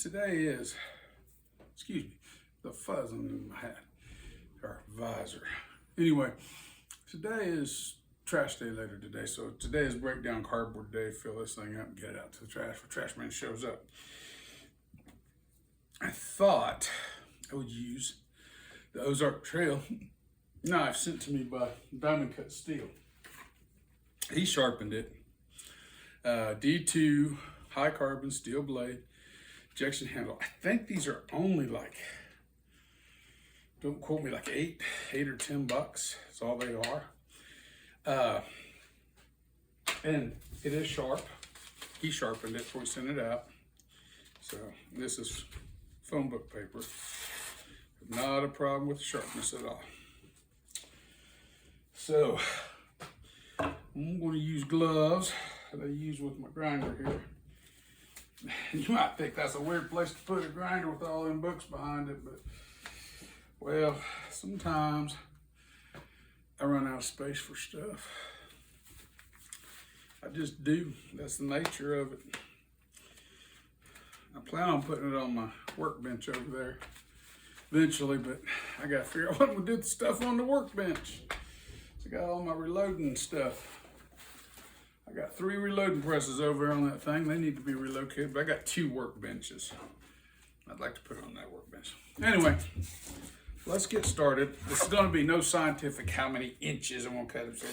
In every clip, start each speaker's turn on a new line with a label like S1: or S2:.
S1: Today is, excuse me, the fuzz on my hat, or visor. Anyway, today is trash day later today. So today is breakdown cardboard day. Fill this thing up and get it out to the trash when trash man shows up. I thought I would use the Ozark Trail knife sent to me by Diamond Cut Steel. He sharpened it. D2 high carbon steel blade, injection handle. I think these are only like, don't quote me, like eight or $10. That's all they are. And it is sharp. He sharpened it before we sent it out. So this is phone book paper. Not a problem with the sharpness at all. So I'm going to use gloves that I use with my grinder here. You might think that's a weird place to put a grinder with all them books behind it, but well, sometimes I run out of space for stuff. I just do. That's the nature of it. I plan on putting it on my workbench over there eventually, but I gotta figure out what I'm gonna do with the stuff on the workbench. So I got all my reloading stuff. I got 3 reloading presses over on that thing. They need to be relocated, but I got 2 workbenches. I'd like to put it on that workbench. Anyway, let's get started. This is gonna be no scientific how many inches I'm gonna cut it, so,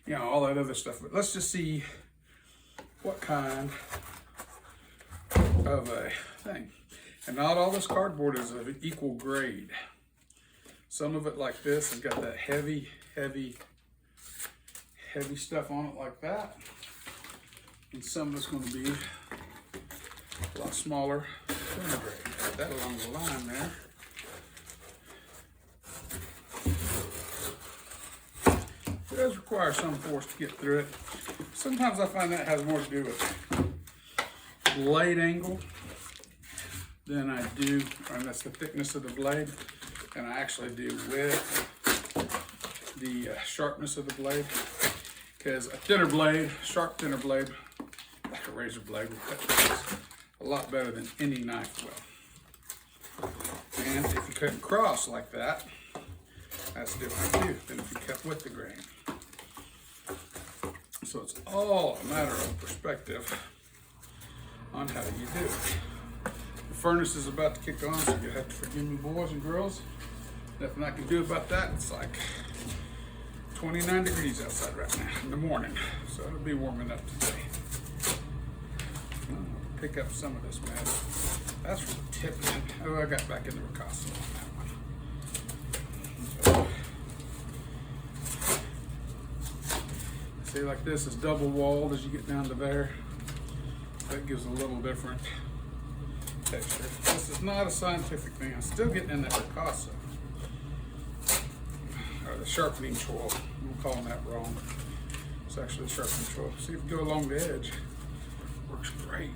S1: you know, all that other stuff. But let's just see what kind of a thing. And not all this cardboard is of equal grade. Some of it like this has got that heavy stuff on it like that. And some of it's going to be a lot smaller, thinner grade. Put that along the line there. It does require some force to get through it. Sometimes I find that has more to do with blade angle than I do, and that's the thickness of the blade, and I actually do with the sharpness of the blade. Because a thinner blade, sharp thinner blade, like a razor blade, will cut things a lot better than any knife will. And if you cut across like that, that's different too than if you cut with the grain. So it's all a matter of perspective on how you do it. The furnace is about to kick on, so you'll have to forgive me, boys and girls. Nothing I can do about that. It's like 29 degrees outside right now in the morning, so it'll be warming up today. I'm gonna pick up some of this mess. That's for the tip. Oh, I got back in the ricotta on that one. So, see, like this is double walled as you get down to there. That gives a little different texture. This is not a scientific thing. I'm still getting in that ricotta. Or the sharpening choil. I'm calling that wrong. It's actually a sharpening choil. See if you go along the edge. Works great.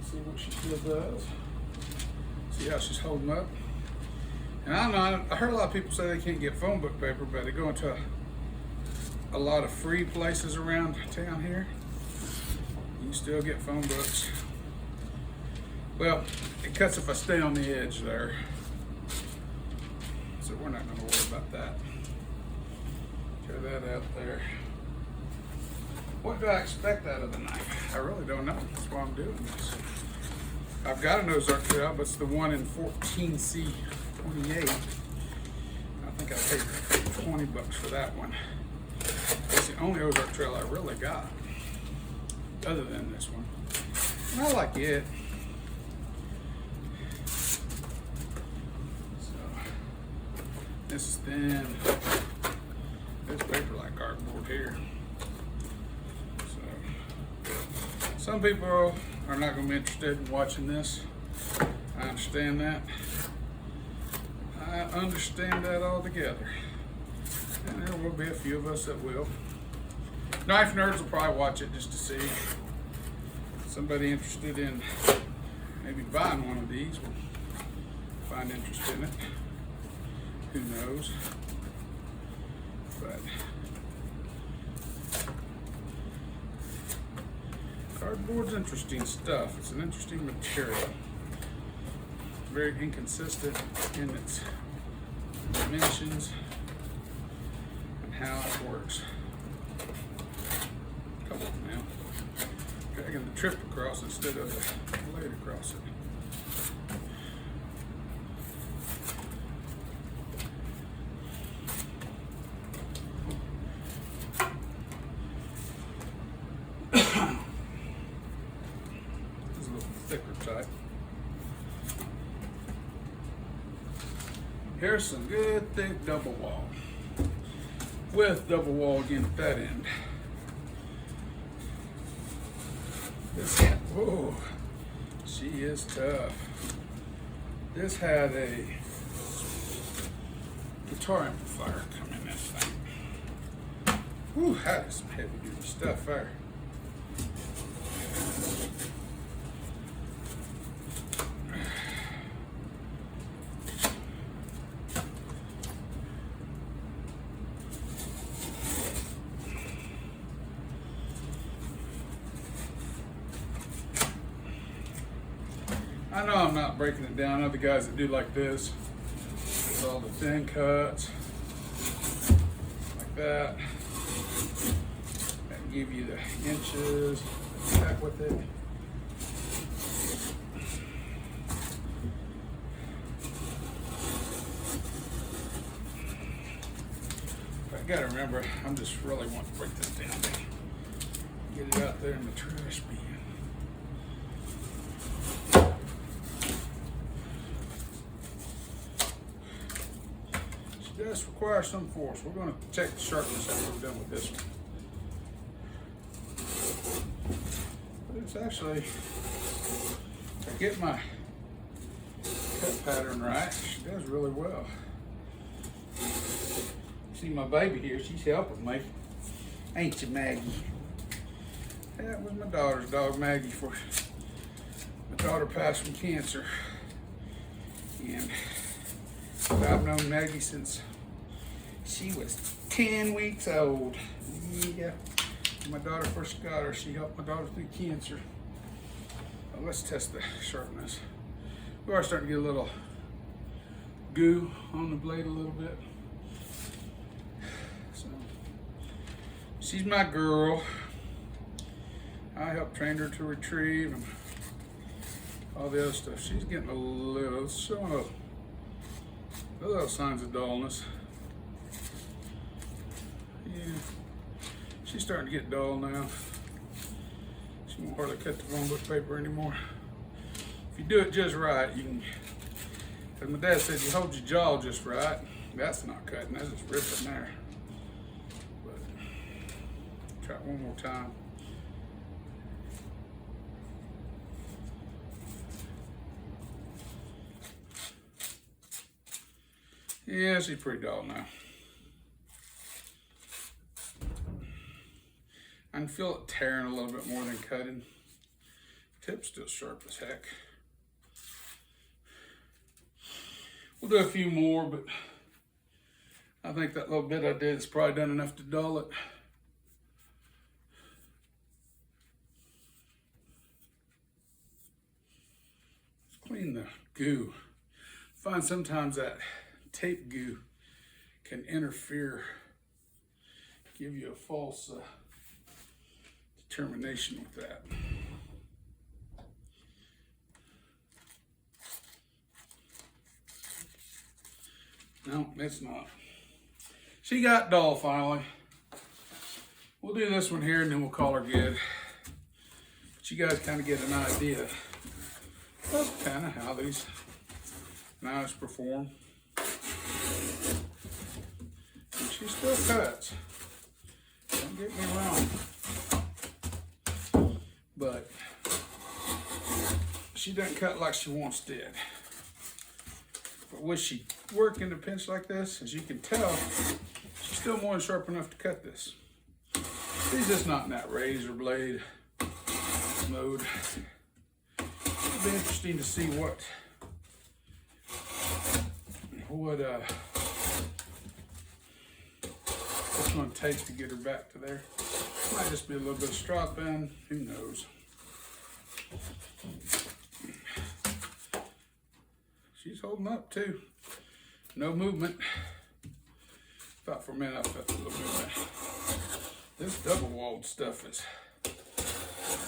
S1: See what she still does. See how she's holding up. And I know, I heard a lot of people say they can't get phone book paper, but they go into a lot of free places around town here. You can still get phone books. Well, it cuts if I stay on the edge there. So we're not gonna worry about that. Tear that out there. What do I expect out of the knife? I really don't know. That's why I'm doing this. I've got an Ozark Trail, but it's the one in 14C28. I think I paid $20 for that one. It's the only Ozark Trail I really got, other than this one. And I like it. This is thin. This paper like cardboard here. So some people are not going to be interested in watching this. I understand that. I understand that altogether. And there will be a few of us that will. Knife nerds will probably watch it just to see. Somebody interested in maybe buying one of these will find interest in it. Who knows? But Cardboard's interesting stuff. It's an interesting material. Very inconsistent in its dimensions and how it works. Come on now. Dragging the trip across instead of the blade across it. This is a little thicker type. Here's some good thick double wall with double wall again at that end. This, whoa, she is tough. This had a guitar amplifier come in this thing. Whew, that is some heavy duty stuff there. I know I'm not breaking it down. Other guys that do like this, with all the thin cuts, like that, that give you the inches, back with it. But I gotta remember, I'm just really wanting to break this down. Get it out there in the trash bin. Does require some force. We're going to check the sharpness after we're done with this one. But it's actually, if I get my cut pattern right, she does really well. See my baby here, she's helping me. Ain't you, Maggie? That was my daughter's dog, Maggie, for my daughter passed from cancer. And I've known Maggie since she was 10 weeks old. Yeah. When my daughter first got her, she helped my daughter through cancer. Well, let's test the sharpness. We are starting to get a little goo on the blade a little bit. So, she's my girl. I helped train her to retrieve and all the other stuff. She's getting a little, showing a little signs of dullness. Yeah, she's starting to get dull now. She won't hardly cut the phone book paper anymore. If you do it just right, you can, as my dad said, you hold your jaw just right. That's not cutting, that's just ripping there. But try it one more time. Yeah, she's pretty dull now. I can feel it tearing a little bit more than cutting. Tip's still sharp as heck. We'll do a few more, but I think that little bit I did is probably done enough to dull it. Let's clean the goo. I find sometimes that tape goo can interfere, give you a false determination with that. No, it's not. She got dull finally. We'll do this one here and then we'll call her good. But you guys kind of get an idea of kind of how these knives perform. And she still cuts. Don't get me wrong. But she doesn't cut like she once did. But when she working the pinch like this, as you can tell, she's still more than sharp enough to cut this. She's just not in that razor blade mode. It'll be interesting to see what it's going to take to get her back to there. Might just be a little bit of strop bend, who knows. She's holding up too. No movement. Thought for a minute I felt a little movement. This double-walled stuff is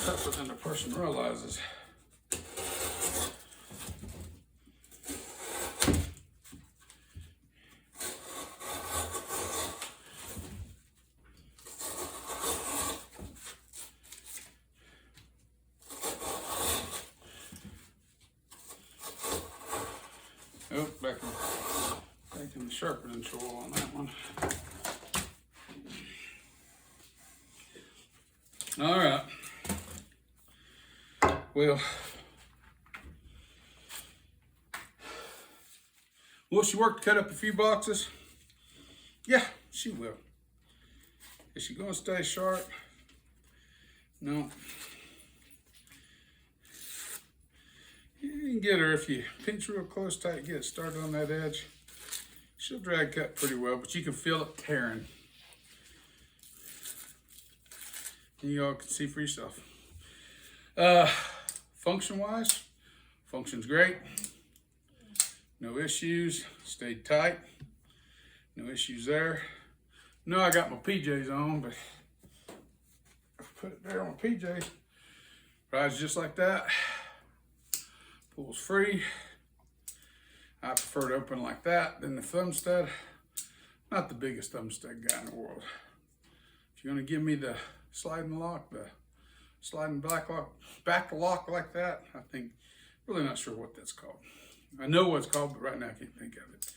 S1: tougher than the person realizes. Oh, back in the sharpening tool on that one. All right. Well, will she work to cut up a few boxes? Yeah, she will. Is she gonna stay sharp? No. You can get her if you pinch real close, tight, get it started on that edge. She'll drag cut pretty well, but you can feel it tearing. And you all can see for yourself. Function-wise, function's great. No issues, stayed tight. No issues there. No, I got my PJs on, but I put it there on my PJs. Rides just like that. Pulls free. I prefer to open like that than the thumb stud. Not the biggest thumb stud guy in the world. If you're gonna give me the sliding lock, the sliding back lock like that, I think, really not sure what that's called. I know what it's called, but right now I can't think of it.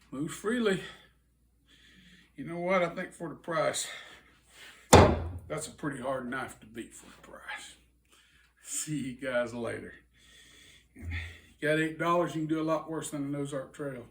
S1: Moves freely. You know what, I think for the price, that's a pretty hard knife to beat for the price. See you guys later. You got $8, you can do a lot worse than an Ozark trail.